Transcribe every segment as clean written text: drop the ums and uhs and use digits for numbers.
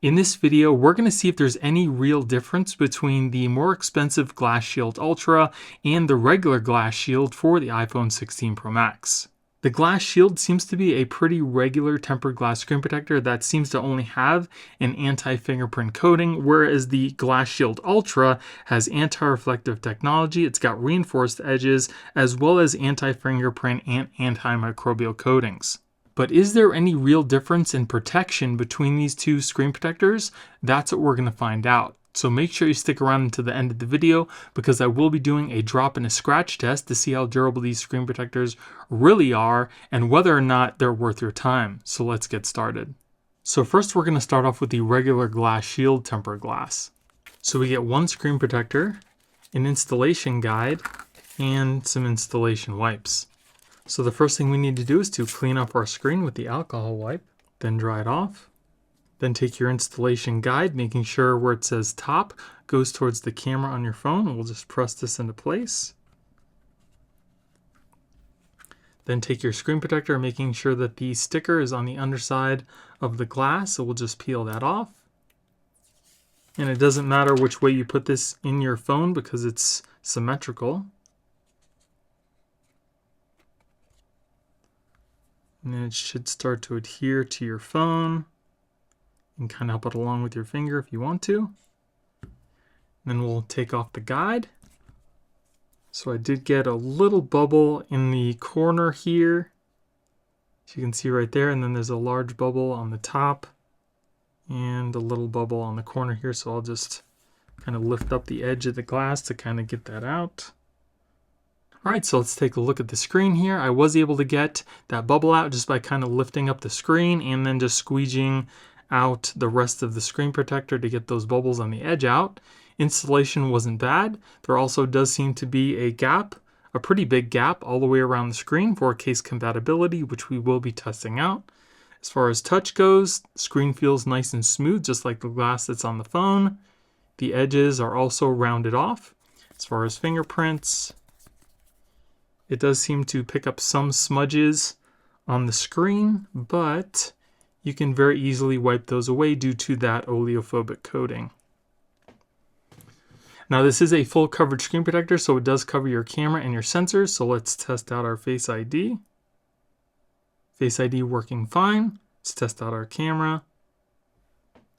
In this video, we're going to see if there's any real difference between the more expensive Glass Shield Ultra and the regular Glass Shield for the iPhone 16 Pro Max. The Glass Shield seems to be a pretty regular tempered glass screen protector that seems to only have an anti-fingerprint coating, whereas the Glass Shield Ultra has anti-reflective technology. It's got reinforced edges as well as anti-fingerprint and antimicrobial coatings. But is there any real difference in protection between these two screen protectors? That's what we're going to find out. So make sure you stick around until the end of the video because I will be doing a drop and a scratch test to see how durable these screen protectors really are and whether or not they're worth your time. So let's get started. So first we're going to start off with the regular Glass Shield tempered glass. So we get one screen protector, an installation guide, and some installation wipes. So the first thing we need to do is to clean up our screen with the alcohol wipe, then dry it off. Then take your installation guide, making sure where it says top goes towards the camera on your phone. We'll just press this into place. Then take your screen protector, making sure that the sticker is on the underside of the glass. So we'll just peel that off. And it doesn't matter which way you put this in your phone because it's symmetrical. And then it should start to adhere to your phone. You can kind of help it along with your finger if you want to. Then we'll take off the guide. So I did get a little bubble in the corner here, as you can see right there. And then there's a large bubble on the top and a little bubble on the corner here. So I'll just kind of lift up the edge of the glass to kind of get that out. Alright, so let's take a look at the screen here. I was able to get that bubble out just by kind of lifting up the screen and then just squeegeeing out the rest of the screen protector to get those bubbles on the edge out. Installation wasn't bad. There also does seem to be a gap, a pretty big gap all the way around the screen for case compatibility, which we will be testing out. As far as touch goes, the screen feels nice and smooth, just like the glass that's on the phone. The edges are also rounded off. As far as fingerprints, it does seem to pick up some smudges on the screen, but you can very easily wipe those away due to that oleophobic coating. Now this is a full coverage screen protector, so it does cover your camera and your sensors. So let's test out our Face ID. Face ID working fine. Let's test out our camera.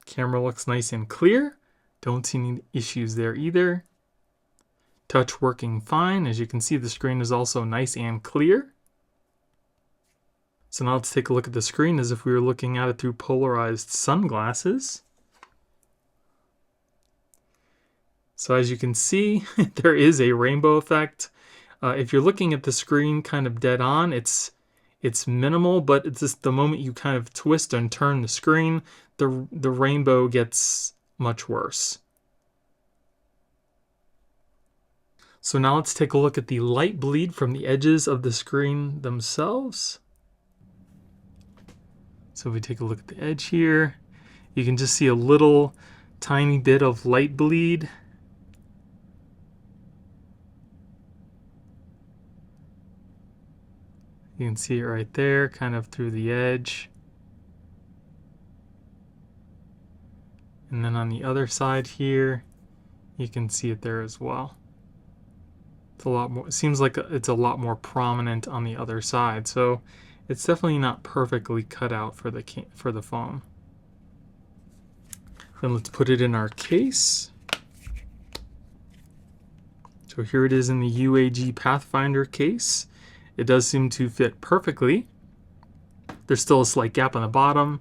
Camera looks nice and clear. Don't see any issues there either. Touch working fine. As you can see, the screen is also nice and clear. So now let's take a look at the screen as if we were looking at it through polarized sunglasses. So as you can see, there is a rainbow effect. If you're looking at the screen kind of dead on, it's minimal, but it's just the moment you kind of twist and turn the screen, the rainbow gets much worse. So now let's take a look at the light bleed from the edges of the screen themselves. So if we take a look at the edge here, you can just see a little tiny bit of light bleed. You can see it right there, kind of through the edge. And then on the other side here, you can see it there as well. It's a lot more, it seems like it's a lot more prominent on the other side. So it's definitely not perfectly cut out for the phone. Then let's put it in our case. So here it is in the UAG Pathfinder case. It does seem to fit perfectly. There's still a slight gap on the bottom,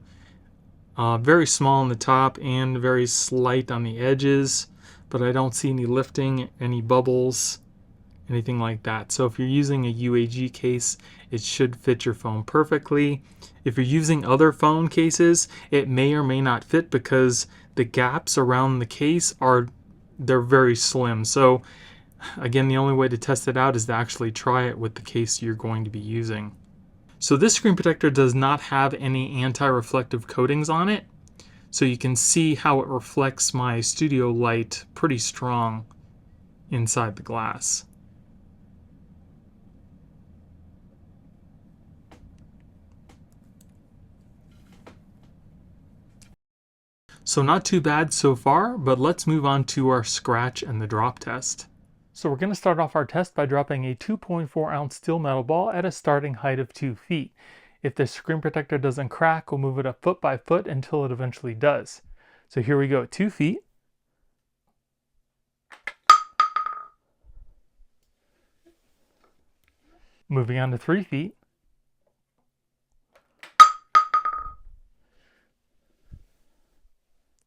very small on the top and very slight on the edges, but I don't see any lifting, any bubbles, anything like that. So if you're using a UAG case, it should fit your phone perfectly. If you're using other phone cases, it may or may not fit because the gaps around the case they're very slim. So again, the only way to test it out is to actually try it with the case you're going to be using. So this screen protector does not have any anti-reflective coatings on it. So you can see how it reflects my studio light pretty strong inside the glass. So not too bad so far, but let's move on to our scratch and the drop test. So we're going to start off our test by dropping a 2.4 ounce steel metal ball at a starting height of 2 feet. If the screen protector doesn't crack, we'll move it up foot by foot until it eventually does. So here we go at 2 feet. Moving on to 3 feet.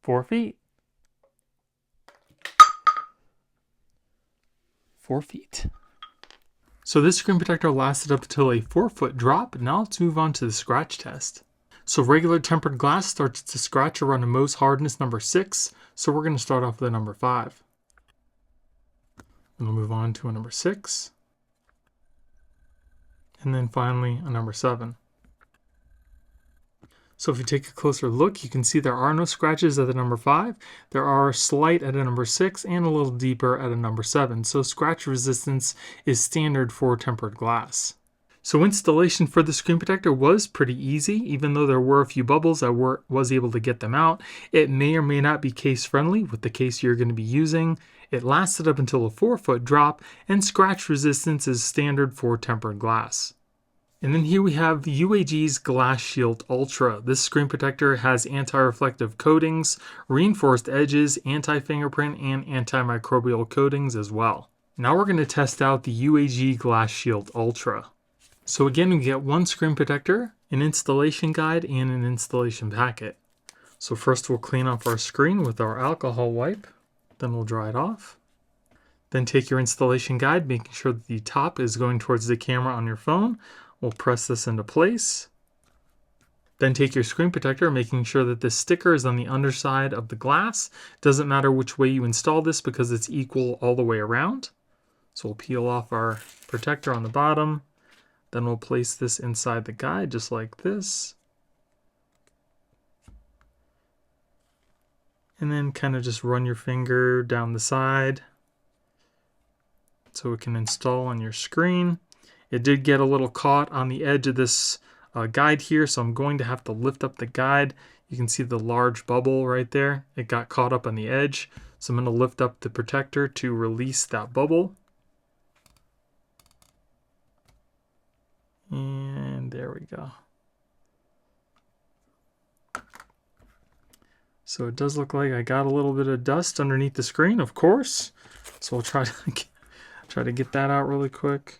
4 feet. 4 feet. So this screen protector lasted up until a 4-foot drop. Now let's move on to the scratch test. So regular tempered glass starts to scratch around a Mohs hardness number 6. So we're going to start off with a number 5. And we'll move on to a number 6. And then finally a number 7. So if you take a closer look, you can see there are no scratches at the number 5. There are slight at a number 6 and a little deeper at a number 7. So scratch resistance is standard for tempered glass. So installation for the screen protector was pretty easy. Even though there were a few bubbles, I was able to get them out. It may or may not be case friendly with the case you're going to be using. It lasted up until a 4-foot drop, and scratch resistance is standard for tempered glass. And then here we have UAG's Glass Shield Ultra. This screen protector has anti-reflective coatings, reinforced edges, anti-fingerprint, and antimicrobial coatings as well. Now we're going to test out the UAG Glass Shield Ultra. So again, we get one screen protector, an installation guide, and an installation packet. So first we'll clean off our screen with our alcohol wipe, then we'll dry it off. Then take your installation guide, making sure that the top is going towards the camera on your phone. We'll press this into place. Then take your screen protector, making sure that the sticker is on the underside of the glass. Doesn't matter which way you install this because it's equal all the way around. So we'll peel off our protector on the bottom. Then we'll place this inside the guide just like this. And then kind of just run your finger down the side so it can install on your screen. It did get a little caught on the edge of this guide here, so I'm going to have to lift up the guide. You can see the large bubble right there. It got caught up on the edge, so I'm going to lift up the protector to release that bubble. And there we go. So it does look like I got a little bit of dust underneath the screen, of course. So we'll try to get that out really quick.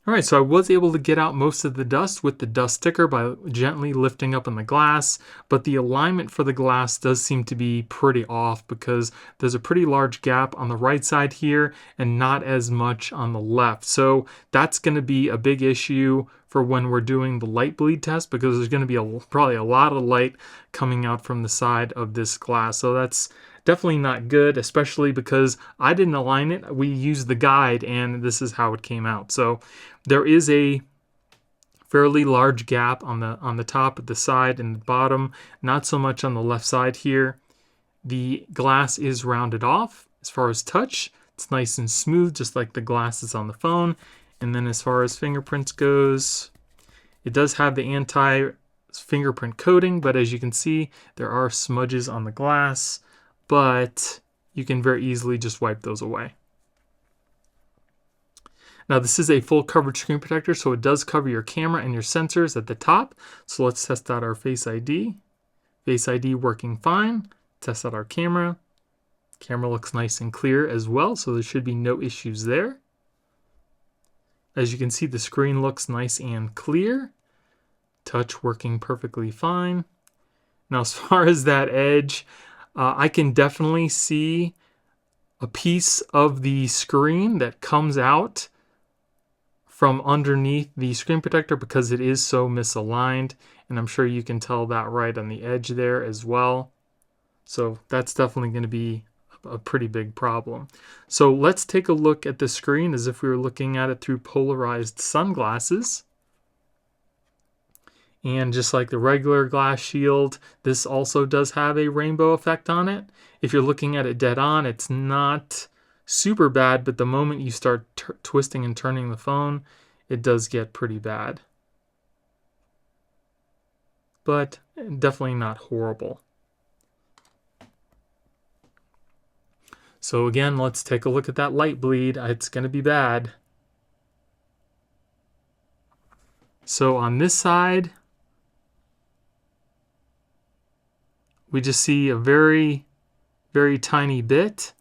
Alright, so I was able to get out most of the dust with the dust sticker by gently lifting up on the glass, but the alignment for the glass does seem to be pretty off because there's a pretty large gap on the right side here and not as much on the left. So that's going to be a big issue for when we're doing the light bleed test because there's going to be probably a lot of light coming out from the side of this glass. So that's definitely not good, especially because I didn't align it. We used the guide and this is how it came out. So there is a fairly large gap on the top, the side, and the bottom. Not so much on the left side here. The glass is rounded off. As far as touch, it's nice and smooth, just like the glasses on the phone. And then as far as fingerprints goes, it does have the anti-fingerprint coating, but as you can see, there are smudges on the glass, but you can very easily just wipe those away. Now this is a full coverage screen protector, so it does cover your camera and your sensors at the top. So let's test out our Face ID. Face ID working fine. Test out our camera. Camera looks nice and clear as well, so there should be no issues there. As you can see, the screen looks nice and clear. Touch working perfectly fine. Now as far as that edge, I can definitely see a piece of the screen that comes out from underneath the screen protector because it is so misaligned, and I'm sure you can tell that right on the edge there as well. So that's definitely going to be a pretty big problem. So let's take a look at the screen as if we were looking at it through polarized sunglasses. And just like the regular glass shield, this also does have a rainbow effect on it. If you're looking at it dead on, it's not super bad, but the moment you start twisting and turning the phone, it does get pretty bad. But definitely not horrible. So again, let's take a look at that light bleed. It's going to be bad. So on this side, we just see a very, very tiny bit.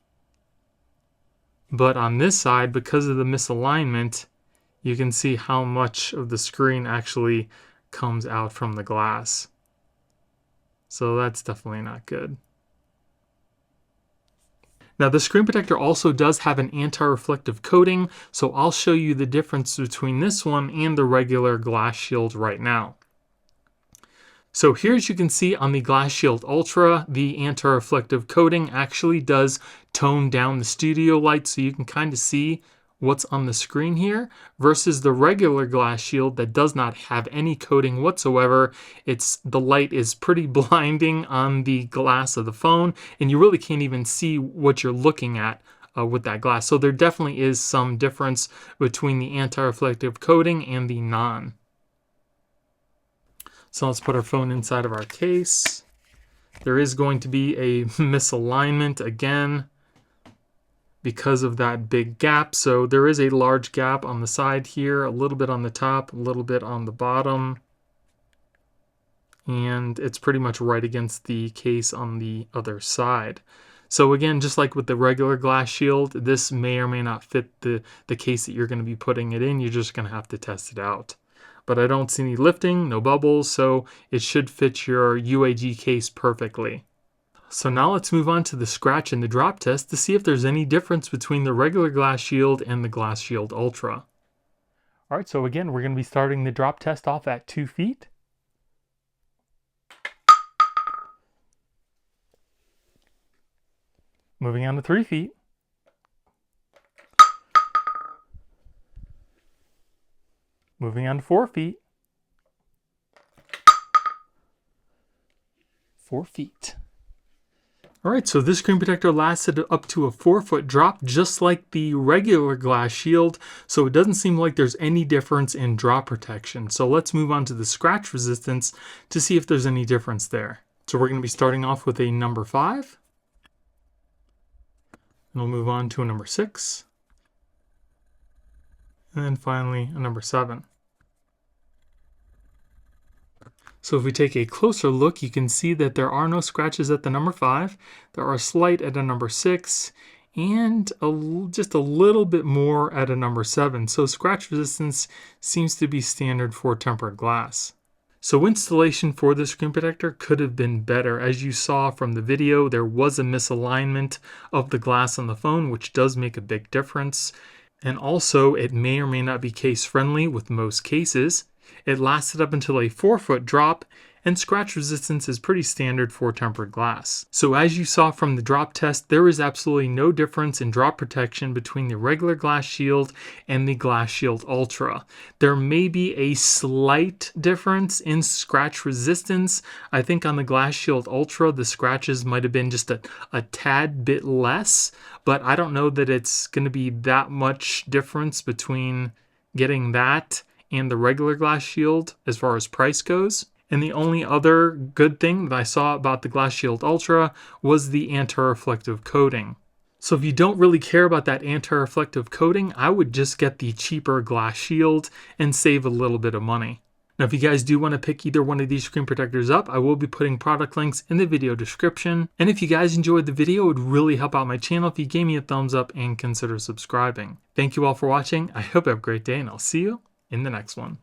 But on this side, because of the misalignment, you can see how much of the screen actually comes out from the glass. So that's definitely not good. Now the screen protector also does have an anti-reflective coating, so I'll show you the difference between this one and the regular Glass Shield right now. So here, as you can see on the Glass Shield Ultra, the anti-reflective coating actually does tone down the studio light, so you can kind of see what's on the screen here, versus the regular Glass Shield that does not have any coating whatsoever. The light is pretty blinding on the glass of the phone, and you really can't even see what you're looking at with that glass. So there definitely is some difference between the anti-reflective coating and the non. So let's put our phone inside of our case. There is going to be a misalignment again because of that big gap. So there is a large gap on the side here, a little bit on the top, a little bit on the bottom. And it's pretty much right against the case on the other side. So again, just like with the regular Glass Shield, this may or may not fit the case that you're going to be putting it in. You're just going to have to test it out. But I don't see any lifting, no bubbles, so it should fit your UAG case perfectly. So now let's move on to the scratch and the drop test to see if there's any difference between the regular Glass Shield and the Glass Shield Ultra. All right, so again, we're going to be starting the drop test off at 2 feet. Moving on to 3 feet. Moving on to 4 feet. 4 feet. All right, so this screen protector lasted up to a 4-foot drop, just like the regular Glass Shield. So it doesn't seem like there's any difference in drop protection. So let's move on to the scratch resistance to see if there's any difference there. So we're going to be starting off with a number 5. And we'll move on to a number 6. And then finally a number 7. So if we take a closer look, you can see that there are no scratches at the number 5. There are slight at a number 6 and just a little bit more at a number 7. So scratch resistance seems to be standard for tempered glass. So installation for the screen protector could have been better. As you saw from the video, there was a misalignment of the glass on the phone, which does make a big difference. And also, it may or may not be case friendly with most cases. It lasted up until a 4-foot drop, and scratch resistance is pretty standard for tempered glass. So as you saw from the drop test, there is absolutely no difference in drop protection between the regular Glass Shield and the Glass Shield Ultra. There may be a slight difference in scratch resistance. I think on the Glass Shield Ultra, the scratches might have been just a tad bit less, but I don't know that it's going to be that much difference between getting that and the regular Glass Shield as far as price goes. And the only other good thing that I saw about the Glass Shield Ultra was the anti-reflective coating. So if you don't really care about that anti-reflective coating, I would just get the cheaper Glass Shield and save a little bit of money. Now, if you guys do want to pick either one of these screen protectors up, I will be putting product links in the video description. And if you guys enjoyed the video, it would really help out my channel if you gave me a thumbs up and consider subscribing. Thank you all for watching. I hope you have a great day, and I'll see you in the next one.